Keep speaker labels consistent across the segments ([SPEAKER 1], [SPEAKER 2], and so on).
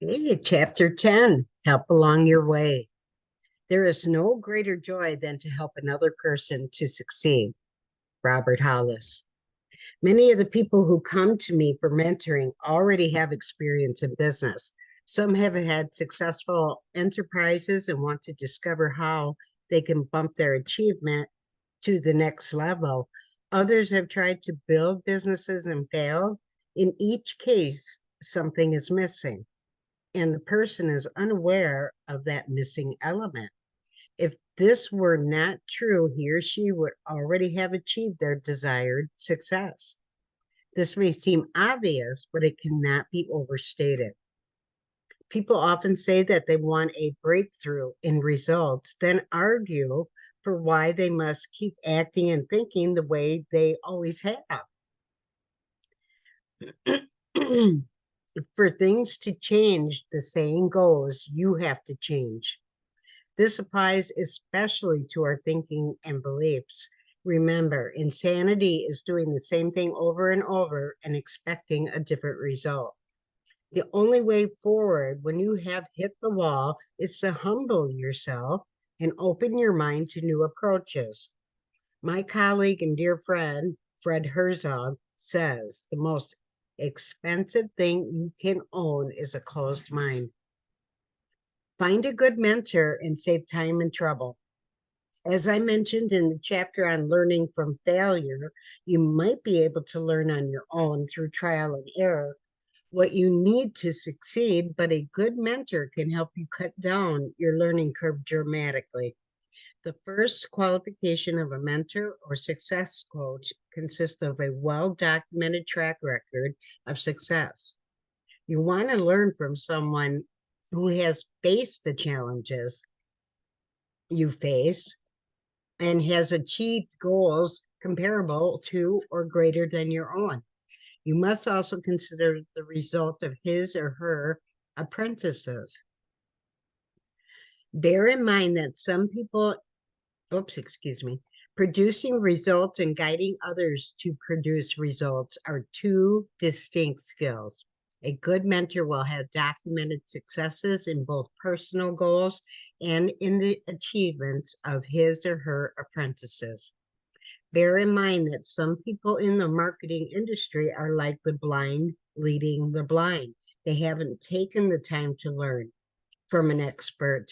[SPEAKER 1] Hey, chapter 10, help along your way. There is no greater joy than to help another person to succeed. Robert Hollis. Many of the people who come to me for mentoring already have experience in business. Some have had successful enterprises and want to discover how they can bump their achievement to the next level. Others have tried to build businesses and failed. In each case, something is missing and the person is unaware of that missing element. If this were not true, he or she would already have achieved their desired success. This may seem obvious, but it cannot be overstated. People often say that they want a breakthrough in results, then argue for why they must keep acting and thinking the way they always have. For things to change, the saying goes, you have to change. This applies especially to our thinking and beliefs. Remember, insanity is doing the same thing over and over and expecting a different result. The only way forward when you have hit the wall is to humble yourself and open your mind to new approaches. My colleague and dear friend, Fred Herzog, says the most expensive thing you can own is a closed mind. Find a good mentor and save time and trouble. As I mentioned in the chapter on learning from failure, you might be able to learn on your own through trial and error what you need to succeed, but a good mentor can help you cut down your learning curve dramatically. The first qualification of a mentor or success coach consists of a well documented track record of success. You want to learn from someone who has faced the challenges you face and has achieved goals comparable to or greater than your own. You must also consider the result of his or her apprentices. Bear in mind that some people, excuse me, producing results and guiding others to produce results are two distinct skills. A good mentor will have documented successes in both personal goals and in the achievements of his or her apprentices. Bear in mind that some people in the marketing industry are like the blind leading the blind. They haven't taken the time to learn from an expert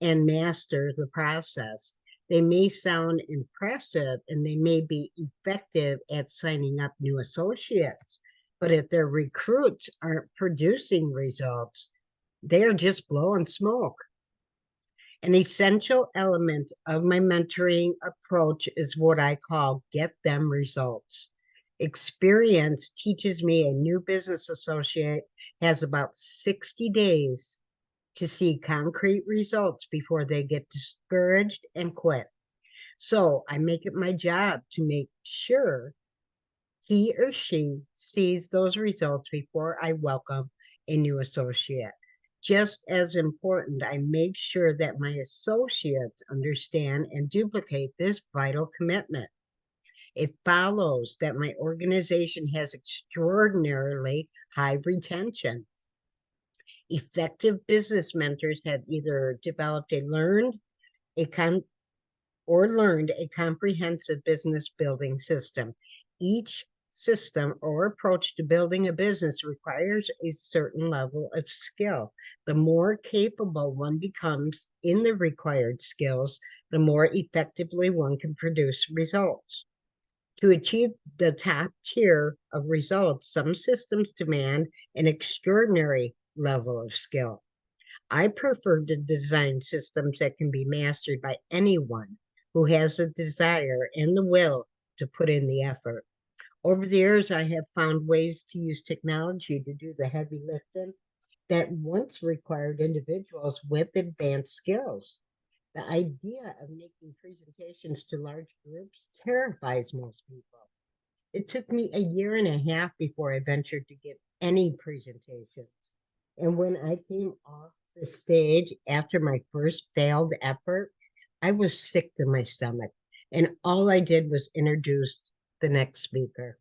[SPEAKER 1] and master the process. They may sound impressive and they may be effective at signing up new associates, but if their recruits aren't producing results, they're just blowing smoke. An essential element of my mentoring approach is what I call get them results. Experience teaches me a new business associate has about 60 days to see concrete results before they get discouraged and quit. So I make it my job to make sure he or she sees those results before I welcome a new associate. Just as important, I make sure that my associates understand and duplicate this vital commitment. It follows that my organization has extraordinarily high retention. Effective business mentors have either developed a con- learned a comprehensive business building system. Each system or approach to building a business requires a certain level of skill. The more capable one becomes in the required skills, the more effectively one can produce results. To achieve the top tier of results, some systems demand an extraordinary level of skill. I prefer to design systems that can be mastered by anyone who has the desire and the will to put in the effort. Over the years, I have found ways to use technology to do the heavy lifting that once required individuals with advanced skills. The idea of making presentations to large groups terrifies most people. It took me a year and a half before I ventured to give any presentations. And when I came off the stage after my first failed effort, I was sick to my stomach. And all I did was introduce the next speaker.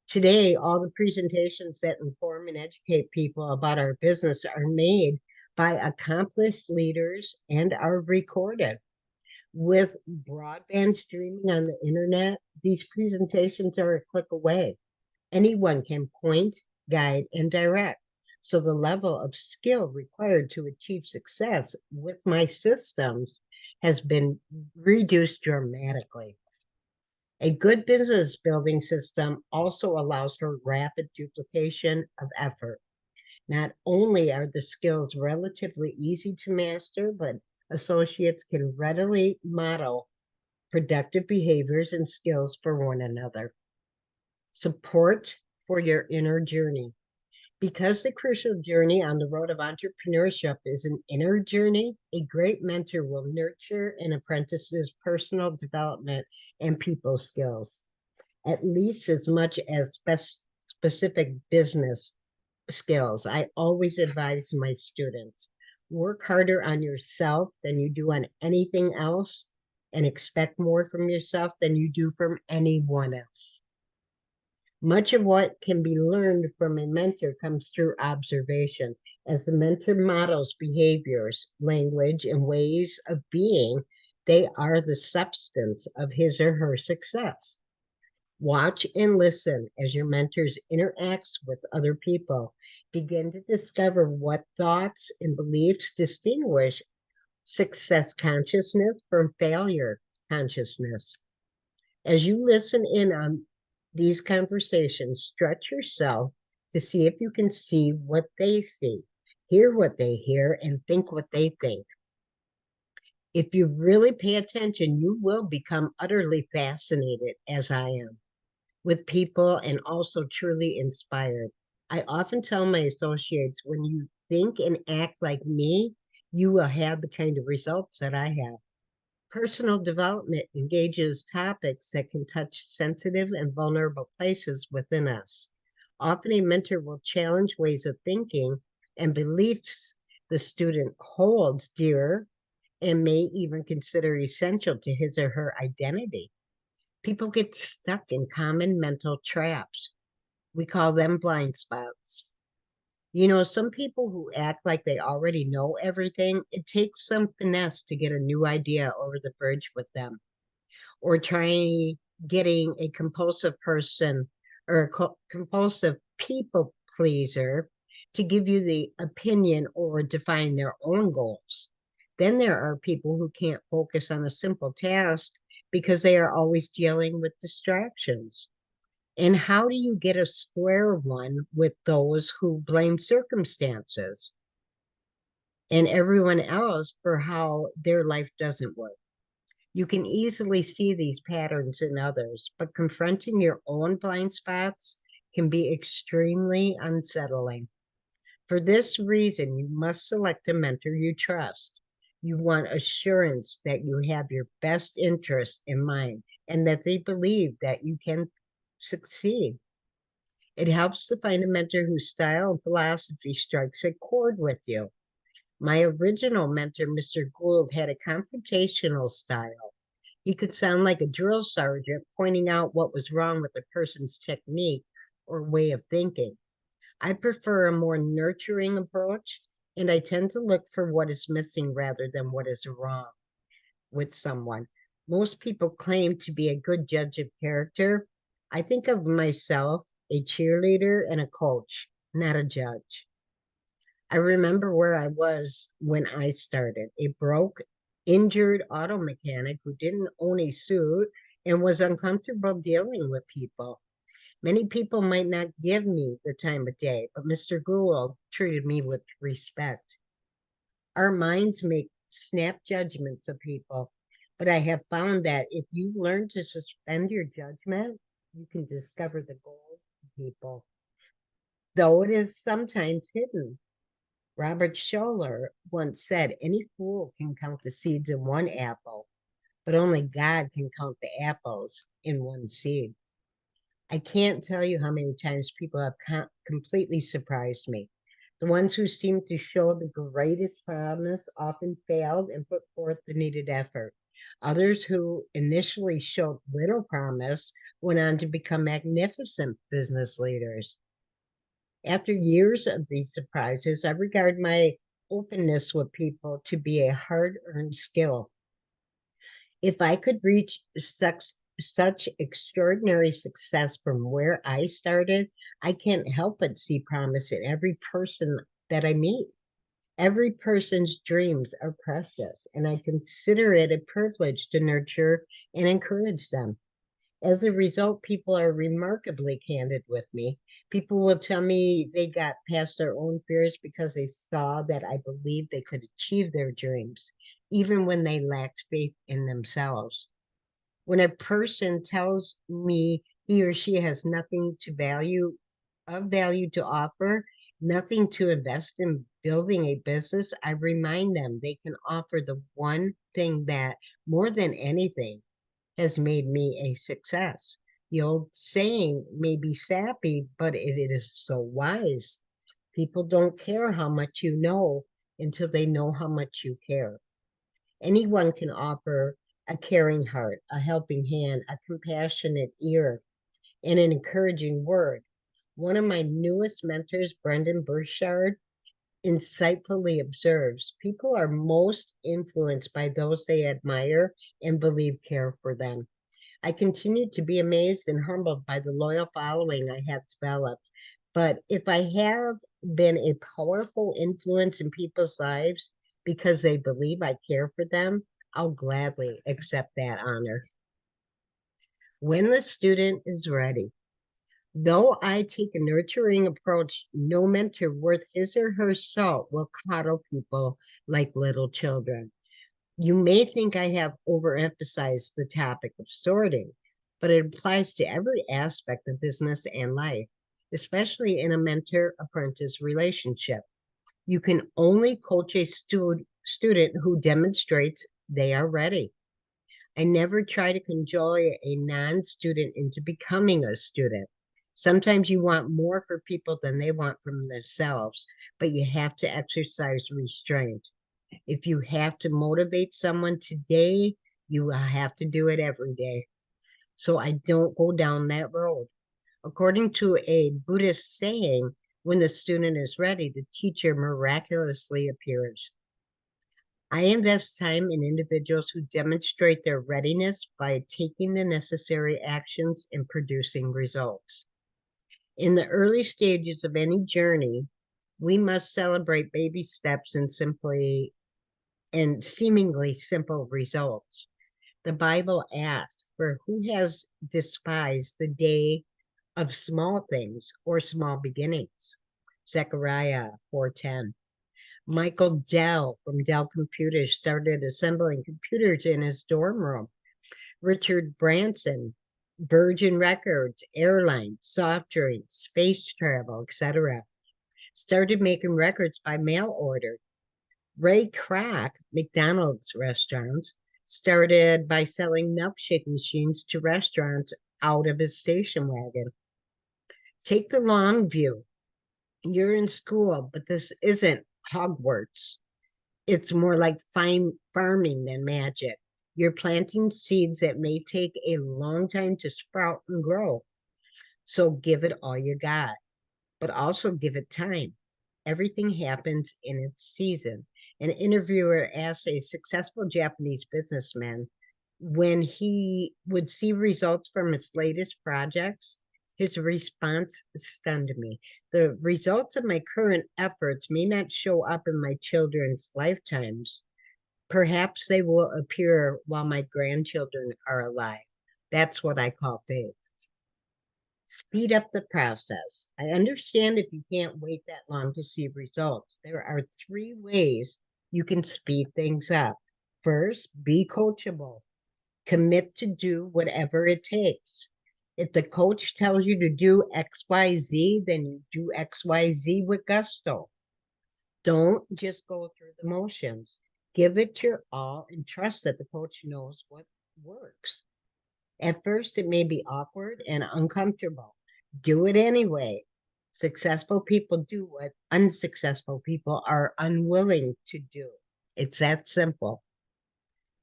[SPEAKER 1] Today, all the presentations that inform and educate people about our business are made by accomplished leaders and are recorded. With broadband streaming on the internet, these presentations are a click away. Anyone can point, guide, and direct. So the level of skill required to achieve success with my systems has been reduced dramatically. A good business building system also allows for rapid duplication of effort. Not only are the skills relatively easy to master, but associates can readily model productive behaviors and skills for one another. Support for your inner journey. Because the crucial journey on the road of entrepreneurship is an inner journey, a great mentor will nurture an apprentice's personal development and people skills, at least as much as specific business skills. I always advise my students, work harder on yourself than you do on anything else and expect more from yourself than you do from anyone else. Much of what can be learned from a mentor comes through observation. As the mentor models behaviors, language, and ways of being, they are the substance of his or her success. Watch and listen as your mentors interacts with other people. Begin to discover what thoughts and beliefs distinguish success consciousness from failure consciousness. As you listen in on these conversations, stretch yourself to see if you can see what they see, hear what they hear, and think what they think. If you really pay attention, you will become utterly fascinated, as I am, with people and also truly inspired. I often tell my associates, when you think and act like me, you will have the kind of results that I have. Personal development engages topics that can touch sensitive and vulnerable places within us. Often a mentor will challenge ways of thinking and beliefs the student holds dear and may even consider essential to his or her identity. People get stuck in common mental traps. We call them blind spots. Some people who act like they already know everything, it takes some finesse to get a new idea over the bridge with them. Or trying getting a compulsive person or a compulsive people pleaser to give you the opinion or define their own goals. Then there are people who can't focus on a simple task because they are always dealing with distractions. And how do you get a square one with those who blame circumstances and everyone else for how their life doesn't work? You can easily see these patterns in others, but confronting your own blind spots can be extremely unsettling. For this reason, you must select a mentor you trust. You want assurance that you have your best interest in mind and that they believe that you can succeed. It helps to find a mentor whose style and philosophy strikes a chord with you. My original mentor, Mr. Gould, had a confrontational style. He could sound like a drill sergeant pointing out what was wrong with a person's technique or way of thinking. I prefer a more nurturing approach, and I tend to look for what is missing rather than what is wrong with someone. Most people claim to be a good judge of character. I think of myself a cheerleader and a coach, not a judge. I remember where I was when I started, a broke, injured auto mechanic who didn't own a suit and was uncomfortable dealing with people. Many people might not give me the time of day, but Mr. Gould treated me with respect. Our minds make snap judgments of people, but I have found that if you learn to suspend your judgment, you can discover the gold in people, though it is sometimes hidden. Robert Scholler once said, any fool can count the seeds in one apple, but only God can count the apples in one seed. I can't tell you how many times people have completely surprised me. The ones who seemed to show the greatest promise often failed and put forth the needed effort. Others who initially showed little promise went on to become magnificent business leaders. After years of these surprises, I regard my openness with people to be a hard earned skill. If I could reach such extraordinary success from where I started, I can't help but see promise in every person that I meet. Every person's dreams are precious, and I consider it a privilege to nurture and encourage them. As a result, people are remarkably candid with me. People will tell me they got past their own fears because they saw that I believed they could achieve their dreams, even when they lacked faith in themselves. When a person tells me he or she has nothing of value to offer, nothing to invest in building a business, I remind them they can offer the one thing that, more than anything, has made me a success. The old saying may be sappy, but it is so wise. People don't care how much you know until they know how much you care. Anyone can offer a caring heart, a helping hand, a compassionate ear, and an encouraging word. One of my newest mentors, Brendan Burchard, insightfully observes people are most influenced by those they admire and believe care for them. I continue to be amazed and humbled by the loyal following I have developed. But if I have been a powerful influence in people's lives because they believe I care for them, I'll gladly accept that honor. When the student is ready, though I take a nurturing approach, no mentor worth his or her salt will coddle people like little children. You may think I have overemphasized the topic of sorting, but it applies to every aspect of business and life, especially in a mentor-apprentice relationship. You can only coach a student who demonstrates they are ready. I never try to cajole a non-student into becoming a student. Sometimes you want more for people than they want from themselves, but you have to exercise restraint. If you have to motivate someone today, you will have to do it every day. So I don't go down that road. According to a Buddhist saying, when the student is ready, the teacher miraculously appears. I invest time in individuals who demonstrate their readiness by taking the necessary actions and producing results. In the early stages of any journey, we must celebrate baby steps and seemingly simple results. The Bible asks, for who has despised the day of small things or small beginnings? Zechariah 4:10. Michael Dell from Dell Computers started assembling computers in his dorm room. Richard Branson, Virgin Records, airlines, soft drinks, space travel, etc., started making records by mail order. Ray Kroc, McDonald's restaurants, started by selling milkshake machines to restaurants out of his station wagon. Take the long view. You're in school, but this isn't Hogwarts. It's more like fine farming than magic. You're planting seeds that may take a long time to sprout and grow. So give it all you got, but also give it time. Everything happens in its season. An interviewer asked a successful Japanese businessman when he would see results from his latest projects. His response stunned me. The results of my current efforts may not show up in my children's lifetimes. Perhaps they will appear while my grandchildren are alive. That's what I call faith. Speed up the process. I understand if you can't wait that long to see results. There are three ways you can speed things up. First, be coachable. Commit to do whatever it takes. If the coach tells you to do XYZ, then you do XYZ with gusto. Don't just go through the motions. Give it your all and trust that the coach knows what works. At first, it may be awkward and uncomfortable. Do it anyway. Successful people do what unsuccessful people are unwilling to do. It's that simple.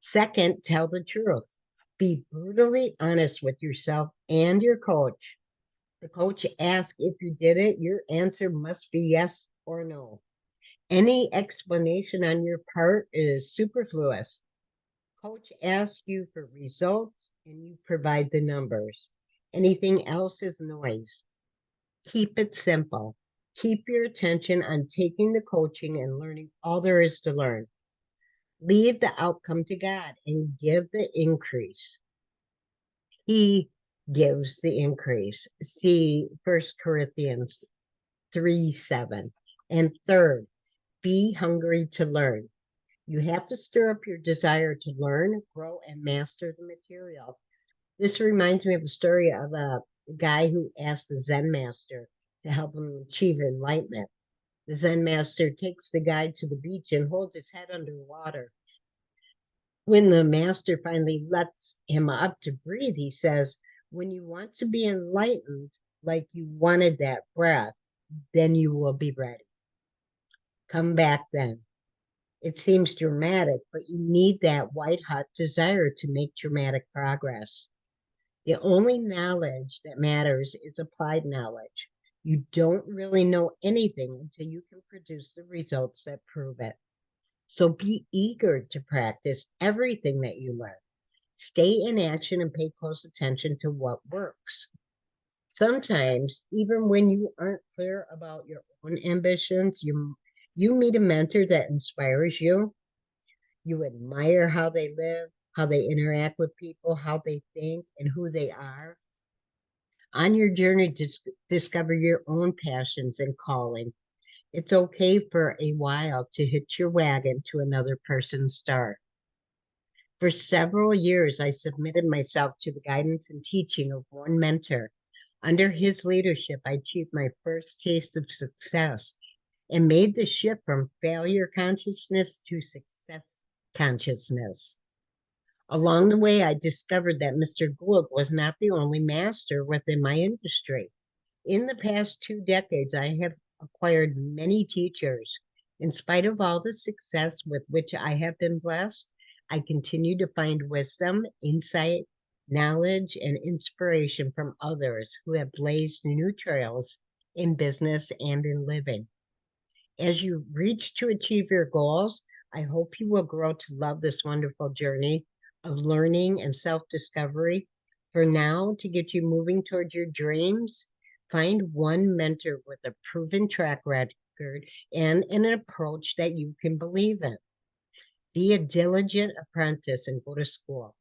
[SPEAKER 1] Second, tell the truth. Be brutally honest with yourself and your coach. The coach asks if you did it, your answer must be yes or no. Any explanation on your part is superfluous. Coach asks you for results and you provide the numbers. Anything else is noise. Keep it simple. Keep your attention on taking the coaching and learning all there is to learn. Leave the outcome to God and give the increase. He gives the increase. See 1 Corinthians 3:7. And third, be hungry to learn. You have to stir up your desire to learn, grow, and master the material. This reminds me of a story of a guy who asked the Zen master to help him achieve enlightenment. The Zen master takes the guy to the beach and holds his head underwater. When the master finally lets him up to breathe, he says, when you want to be enlightened, like you wanted that breath, then you will be ready. Come back then. It seems dramatic, but you need that white hot desire to make dramatic progress. The only knowledge that matters is applied knowledge. You don't really know anything until you can produce the results that prove it. So be eager to practice everything that you learn. Stay in action and pay close attention to what works. Sometimes, even when you aren't clear about your own ambitions, you meet a mentor that inspires you. You admire how they live, how they interact with people, how they think, and who they are. On your journey to discover your own passions and calling, it's okay for a while to hitch your wagon to another person's star. For several years, I submitted myself to the guidance and teaching of one mentor. Under his leadership, I achieved my first taste of success and made the shift from failure consciousness to success consciousness. Along the way, I discovered that Mr. Gould was not the only master within my industry. In the past 2 decades, I have acquired many teachers. In spite of all the success with which I have been blessed, I continue to find wisdom, insight, knowledge, and inspiration from others who have blazed new trails in business and in living. As you reach to achieve your goals, I hope you will grow to love this wonderful journey of learning and self-discovery. For now, to get you moving toward your dreams, find one mentor with a proven track record and an approach that you can believe in. Be a diligent apprentice and go to school.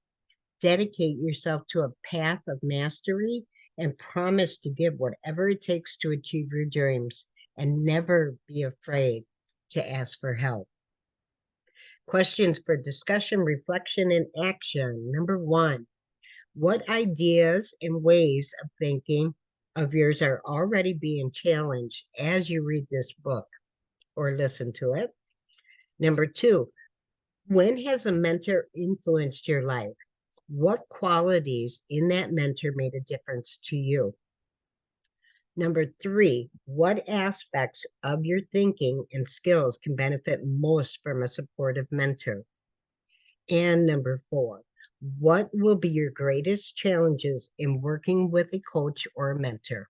[SPEAKER 1] Dedicate yourself to a path of mastery and promise to give whatever it takes to achieve your dreams and never be afraid to ask for help. Questions for discussion, reflection, and action. Number 1, what ideas and ways of thinking of yours are already being challenged as you read this book or listen to it? Number 2, when has a mentor influenced your life? What qualities in that mentor made a difference to you? Number 3, what aspects of your thinking and skills can benefit most from a supportive mentor? And number 4, what will be your greatest challenges in working with a coach or a mentor?